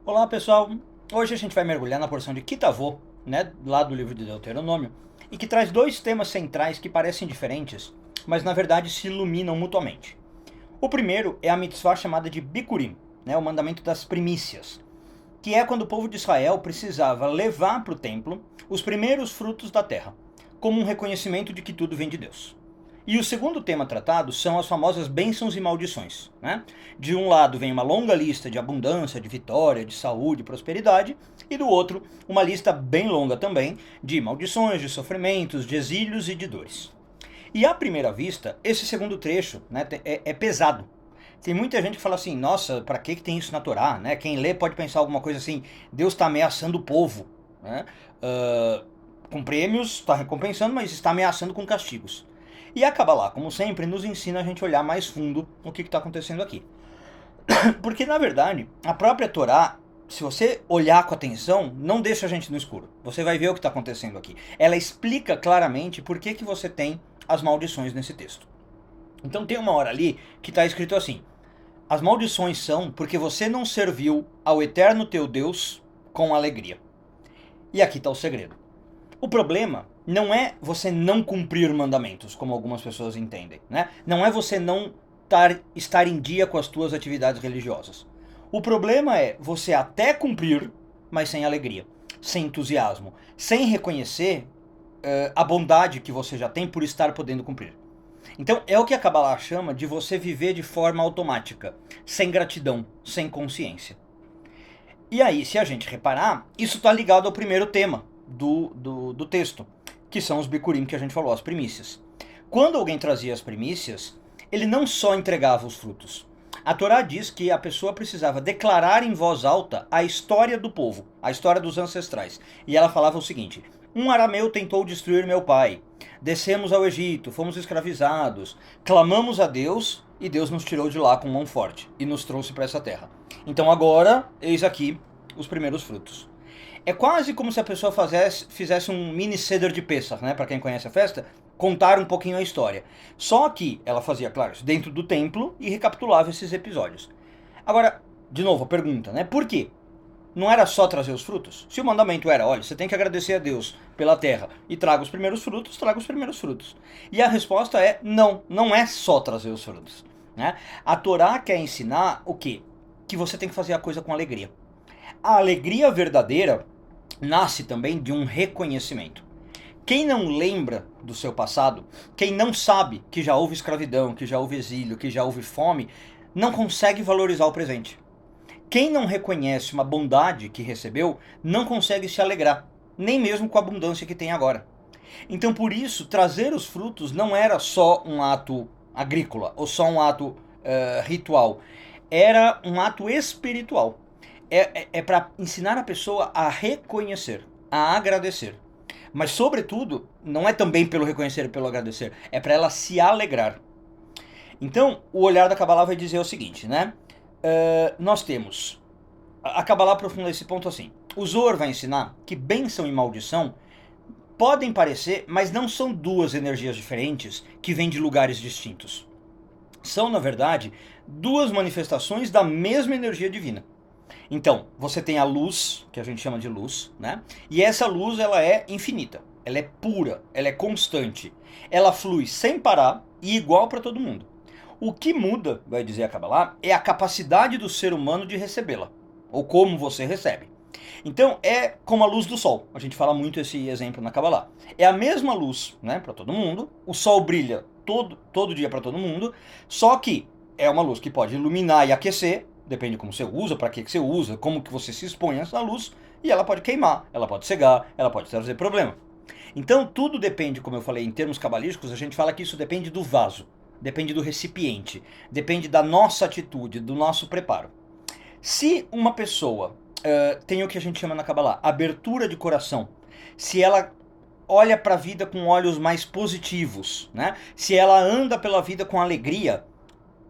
Olá pessoal, hoje a gente vai mergulhar na porção de Kitavô, né, lá do livro de Deuteronômio, e que traz dois temas centrais que parecem diferentes, mas na verdade se iluminam mutuamente. O primeiro é a mitzvah chamada de Bikurim, né, o mandamento das primícias, que é quando o povo de Israel precisava levar para o templo os primeiros frutos da terra, como um reconhecimento de que tudo vem de Deus. E o segundo tema tratado são as famosas bênçãos e maldições. Né? De um lado vem uma longa lista de abundância, de vitória, de saúde, prosperidade, e do outro uma lista bem longa também de maldições, de sofrimentos, de exílios e de dores. E à primeira vista, esse segundo trecho, né, é pesado. Tem muita gente que fala assim, nossa, para que tem isso na Torá? Né? Quem lê pode pensar alguma coisa assim, Deus está ameaçando o povo. Né? Com prêmios, está recompensando, mas está ameaçando com castigos. E a Kabbalah, como sempre, nos ensina a gente olhar mais fundo no que está acontecendo aqui. Porque, na verdade, a própria Torá, se você olhar com atenção, não deixa a gente no escuro. Você vai ver o que está acontecendo aqui. Ela explica claramente por que você tem as maldições nesse texto. Então tem uma hora ali que está escrito assim: as maldições são porque você não serviu ao eterno teu Deus com alegria. E aqui está o segredo. O problema não é você não cumprir mandamentos, como algumas pessoas entendem, né? Não é você não estar em dia com as tuas atividades religiosas. O problema é você até cumprir, mas sem alegria, sem entusiasmo, sem reconhecer a bondade que você já tem por estar podendo cumprir. Então é o que a Kabbalah chama de você viver de forma automática, sem gratidão, sem consciência. E aí, se a gente reparar, isso está ligado ao primeiro tema do texto, que são os Bikurim que a gente falou, as primícias. Quando alguém trazia as primícias, ele não só entregava os frutos. A Torá diz que a pessoa precisava declarar em voz alta a história do povo, a história dos ancestrais. E ela falava o seguinte: um arameu tentou destruir meu pai. Descemos ao Egito, fomos escravizados, clamamos a Deus e Deus nos tirou de lá com mão forte e nos trouxe para essa terra. Então agora, eis aqui os primeiros frutos. É quase como se a pessoa fizesse um mini Seder de Pessah, né? Para quem conhece a festa, contar um pouquinho a história. Só que ela fazia, claro, isso dentro do templo e recapitulava esses episódios. Agora, de novo, a pergunta, né? Por quê? Não era só trazer os frutos? Se o mandamento era, olha, você tem que agradecer a Deus pela terra e traga os primeiros frutos, traga os primeiros frutos. E a resposta é, não, não é só trazer os frutos. Né? A Torá quer ensinar o quê? Que você tem que fazer a coisa com alegria. A alegria verdadeira nasce também de um reconhecimento. Quem não lembra do seu passado, quem não sabe que já houve escravidão, que já houve exílio, que já houve fome, não consegue valorizar o presente. Quem não reconhece uma bondade que recebeu, não consegue se alegrar, nem mesmo com a abundância que tem agora. Então, por isso, trazer os frutos não era só um ato agrícola, ou só um ato ritual. Era um ato espiritual. É para ensinar a pessoa a reconhecer, a agradecer. Mas, sobretudo, não é também pelo reconhecer e pelo agradecer, é para ela se alegrar. Então, o olhar da Kabbalah vai dizer o seguinte, né? Nós temos... A Kabbalah aprofunda esse ponto assim. O Zohar vai ensinar que bênção e maldição podem parecer, mas não são duas energias diferentes que vêm de lugares distintos. São, na verdade, duas manifestações da mesma energia divina. Então, você tem a luz, que a gente chama de luz, né? E essa luz, ela é infinita, ela é pura, ela é constante. Ela flui sem parar e igual para todo mundo. O que muda, vai dizer a Kabbalah, é a capacidade do ser humano de recebê-la, ou como você recebe. Então, é como a luz do sol. A gente fala muito esse exemplo na Kabbalah. É a mesma luz, né, para todo mundo. O sol brilha todo dia para todo mundo, só que é uma luz que pode iluminar e aquecer, depende de como você usa, para que você usa, como que você se expõe a essa luz, e ela pode queimar, ela pode cegar, ela pode trazer problema. Então tudo depende, como eu falei, em termos cabalísticos, a gente fala que isso depende do vaso, depende do recipiente, depende da nossa atitude, do nosso preparo. Se uma pessoa tem o que a gente chama na Kabbalah, abertura de coração, se ela olha para a vida com olhos mais positivos, né? Se ela anda pela vida com alegria,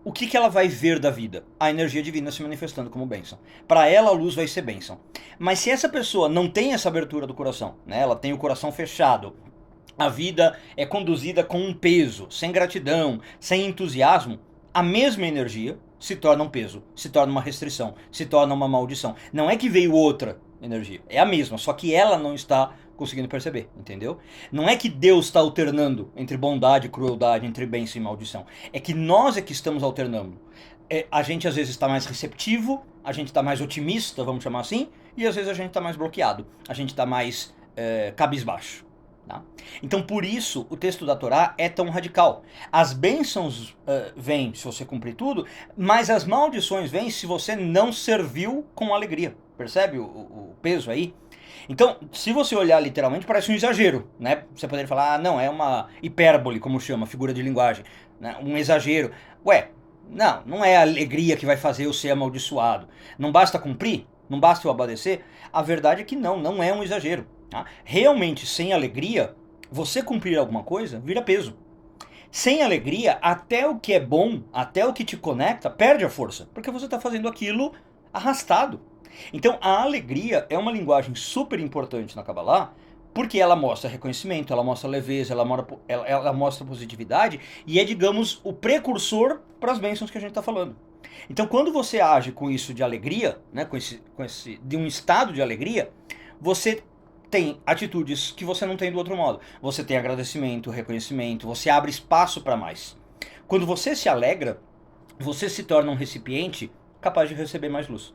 o que ela vai ver da vida? A energia divina se manifestando como bênção. Para ela, a luz vai ser bênção. Mas se essa pessoa não tem essa abertura do coração, né? Ela tem o coração fechado, a vida é conduzida com um peso, sem gratidão, sem entusiasmo, a mesma energia, se torna um peso, se torna uma restrição, se torna uma maldição. Não é que veio outra energia, é a mesma, só que ela não está conseguindo perceber, entendeu? Não é que Deus está alternando entre bondade e crueldade, entre bênção e maldição. É que nós é que estamos alternando. A gente às vezes está mais receptivo, a gente está mais otimista, vamos chamar assim, e às vezes a gente está mais bloqueado, a gente está mais cabisbaixo. Tá? Então por isso o texto da Torá é tão radical. As bênçãos vêm se você cumprir tudo, mas as maldições vêm se você não serviu com alegria. Percebe o peso aí? Então, se você olhar literalmente, parece um exagero, né? Você poderia falar, não, é uma hipérbole, como chama, figura de linguagem, né? Um exagero. Ué, não é a alegria que vai fazer eu ser amaldiçoado. Não basta cumprir? Não basta eu obedecer? A verdade é que não é um exagero. Tá? Realmente, sem alegria, você cumprir alguma coisa vira peso. Sem alegria, até o que é bom, até o que te conecta, perde a força, porque você está fazendo aquilo arrastado. Então, a alegria é uma linguagem super importante na Kabbalah, porque ela mostra reconhecimento, ela mostra leveza, ela mostra positividade, e é, digamos, o precursor para as bênçãos que a gente está falando. Então, quando você age com isso de alegria, né, de um estado de alegria, você tem atitudes que você não tem do outro modo. Você tem agradecimento, reconhecimento, você abre espaço para mais. Quando você se alegra, você se torna um recipiente capaz de receber mais luz.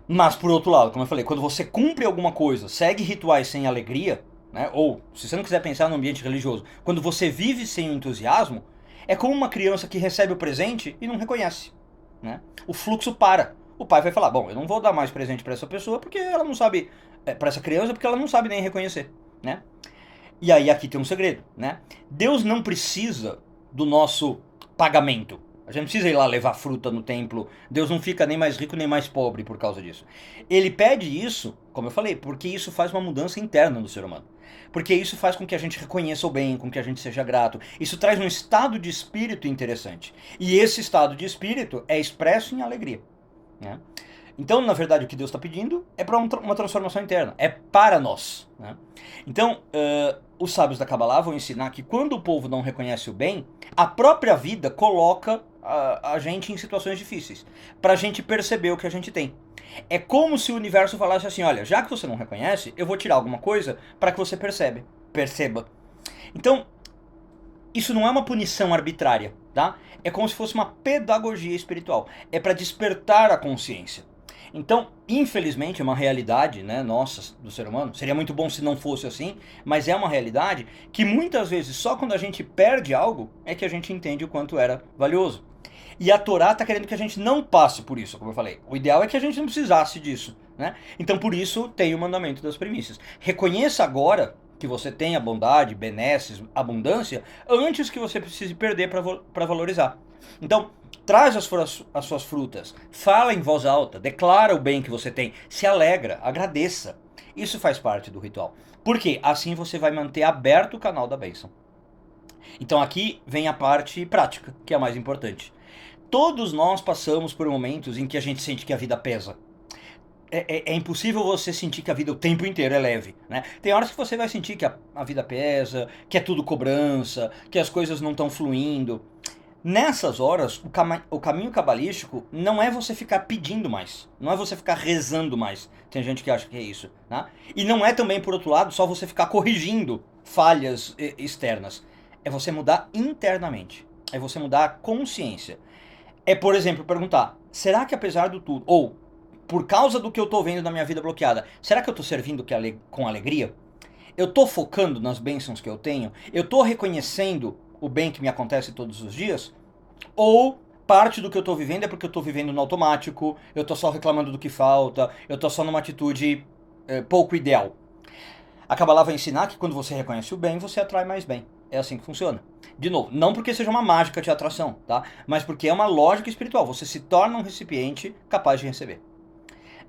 Mas, por outro lado, como eu falei, quando você cumpre alguma coisa, segue rituais sem alegria, né, ou, se você não quiser pensar no ambiente religioso, quando você vive sem entusiasmo, é como uma criança que recebe o presente e não reconhece. Né? O fluxo para. O pai vai falar, bom, eu não vou dar mais presente para essa pessoa porque ela não sabe, para essa criança porque ela não sabe nem reconhecer. Né? E aí aqui tem um segredo. Né? Deus não precisa do nosso pagamento. A gente não precisa ir lá levar fruta no templo. Deus não fica nem mais rico nem mais pobre por causa disso. Ele pede isso, como eu falei, porque isso faz uma mudança interna no ser humano. Porque isso faz com que a gente reconheça o bem, com que a gente seja grato. Isso traz um estado de espírito interessante. E esse estado de espírito é expresso em alegria. Né? Então, na verdade, o que Deus está pedindo é para uma transformação interna. É para nós. Né? Então, os sábios da Kabbalah vão ensinar que quando o povo não reconhece o bem, a própria vida coloca a gente em situações difíceis, para a gente perceber o que a gente tem. É como se o universo falasse assim, olha, já que você não reconhece, eu vou tirar alguma coisa para que você perceba. Então, isso não é uma punição arbitrária, tá? É como se fosse uma pedagogia espiritual. É para despertar a consciência. Então, infelizmente, é uma realidade, né, nossa, do ser humano. Seria muito bom se não fosse assim, mas é uma realidade que muitas vezes só quando a gente perde algo é que a gente entende o quanto era valioso. E a Torá está querendo que a gente não passe por isso, como eu falei. O ideal é que a gente não precisasse disso, né? Então, por isso, tem o mandamento das primícias. Reconheça agora que você tem a bondade, benesses, abundância, antes que você precise perder para valorizar. Então, traz as suas frutas, fala em voz alta, declara o bem que você tem, se alegra, agradeça. Isso faz parte do ritual. Por quê? Assim você vai manter aberto o canal da bênção. Então aqui vem a parte prática, que é a mais importante. Todos nós passamos por momentos em que a gente sente que a vida pesa. É impossível você sentir que a vida o tempo inteiro é leve, né? Tem horas que você vai sentir que a vida pesa, que é tudo cobrança, que as coisas não estão fluindo. Nessas horas, o caminho cabalístico não é você ficar pedindo mais, não é você ficar rezando mais. Tem gente que acha que é isso, né? E não é também, por outro lado, só você ficar corrigindo falhas externas. É você mudar internamente, é você mudar a consciência. É, por exemplo, perguntar, será que apesar do tudo, ou por causa do que eu estou vendo na minha vida bloqueada, será que eu estou servindo com alegria? Eu estou focando nas bênçãos que eu tenho? Eu estou reconhecendo o bem que me acontece todos os dias? Ou parte do que eu estou vivendo é porque eu estou vivendo no automático, eu estou só reclamando do que falta, eu estou só numa atitude pouco ideal? A Kabbalah vai ensinar que quando você reconhece o bem, você atrai mais bem. É assim que funciona. De novo, não porque seja uma mágica de atração, tá? Mas porque é uma lógica espiritual. Você se torna um recipiente capaz de receber.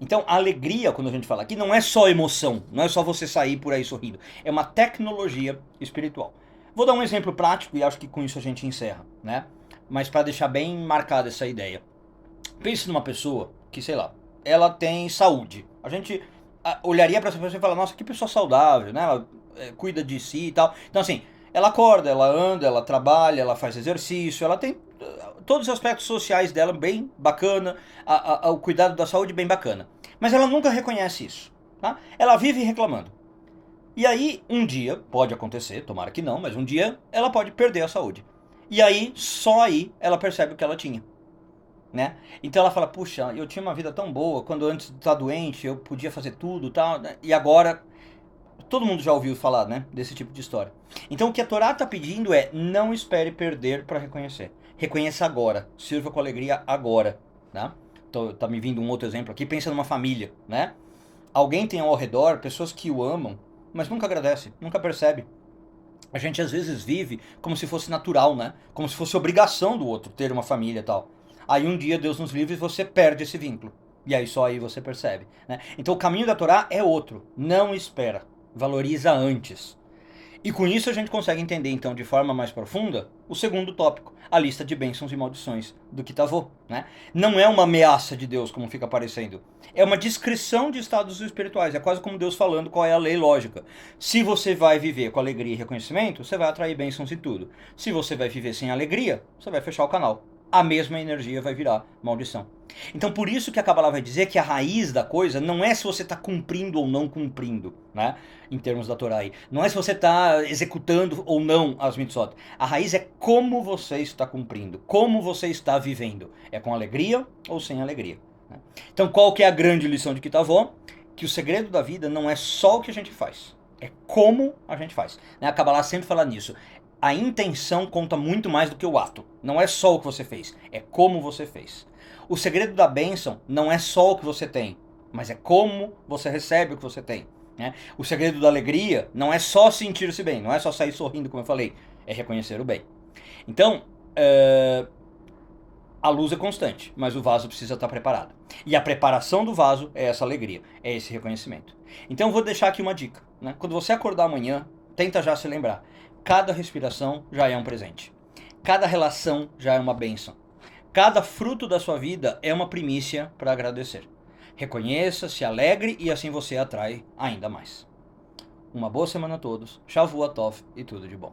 Então, a alegria, quando a gente fala aqui, não é só emoção, não é só você sair por aí sorrindo. É uma tecnologia espiritual. Vou dar um exemplo prático e acho que com isso a gente encerra, né? Mas para deixar bem marcada essa ideia. Pense numa pessoa que, sei lá, ela tem saúde. A gente olharia para essa pessoa e fala, nossa, que pessoa saudável, né? Ela cuida de si e tal. Então, assim, ela acorda, ela anda, ela trabalha, ela faz exercício, ela tem todos os aspectos sociais dela bem bacana, o cuidado da saúde bem bacana. Mas ela nunca reconhece isso. Tá? Ela vive reclamando. E aí, um dia, pode acontecer, tomara que não, mas um dia ela pode perder a saúde. E aí, só aí, ela percebe o que ela tinha. Né? Então ela fala, puxa, eu tinha uma vida tão boa, quando antes de estar doente eu podia fazer tudo, tal, né? E agora, todo mundo já ouviu falar, né, desse tipo de história. Então o que a Torá está pedindo é, não espere perder para reconhecer. Reconheça agora, sirva com alegria agora. Né? Então, tá me vindo um outro exemplo aqui, pensa numa família, né? Alguém tem ao redor pessoas que o amam, mas nunca agradece, nunca percebe. A gente às vezes vive como se fosse natural, né? Como se fosse obrigação do outro ter uma família e tal. Aí um dia, Deus nos livre, você perde esse vínculo. E aí só aí você percebe. Né? Então o caminho da Torá é outro. Não espera. Valoriza antes. E com isso a gente consegue entender, então, de forma mais profunda, o segundo tópico, a lista de bênçãos e maldições do Kitavô. Né? Não é uma ameaça de Deus, como fica parecendo. É uma descrição de estados espirituais. É quase como Deus falando qual é a lei lógica. Se você vai viver com alegria e reconhecimento, você vai atrair bênçãos e tudo. Se você vai viver sem alegria, você vai fechar o canal. A mesma energia vai virar maldição. Então por isso que a Kabbalah vai dizer que a raiz da coisa não é se você está cumprindo ou não cumprindo, né? Em termos da Torá aí. Não é se você está executando ou não as mitzvot. A raiz é como você está cumprindo, como você está vivendo. É com alegria ou sem alegria. Né? Então qual que é a grande lição de Kitavó? Que o segredo da vida não é só o que a gente faz, é como a gente faz. Né? A Kabbalah sempre fala nisso. A intenção conta muito mais do que o ato. Não é só o que você fez, é como você fez. O segredo da bênção não é só o que você tem, mas é como você recebe o que você tem. Né? O segredo da alegria não é só sentir-se bem, não é só sair sorrindo, como eu falei, é reconhecer o bem. Então, a luz é constante, mas o vaso precisa estar preparado. E a preparação do vaso é essa alegria, é esse reconhecimento. Então eu vou deixar aqui uma dica. Né? Quando você acordar amanhã, tenta já se lembrar. Cada respiração já é um presente. Cada relação já é uma bênção. Cada fruto da sua vida é uma primícia para agradecer. Reconheça, se alegre e assim você atrai ainda mais. Uma boa semana a todos. Shavua Tov e tudo de bom.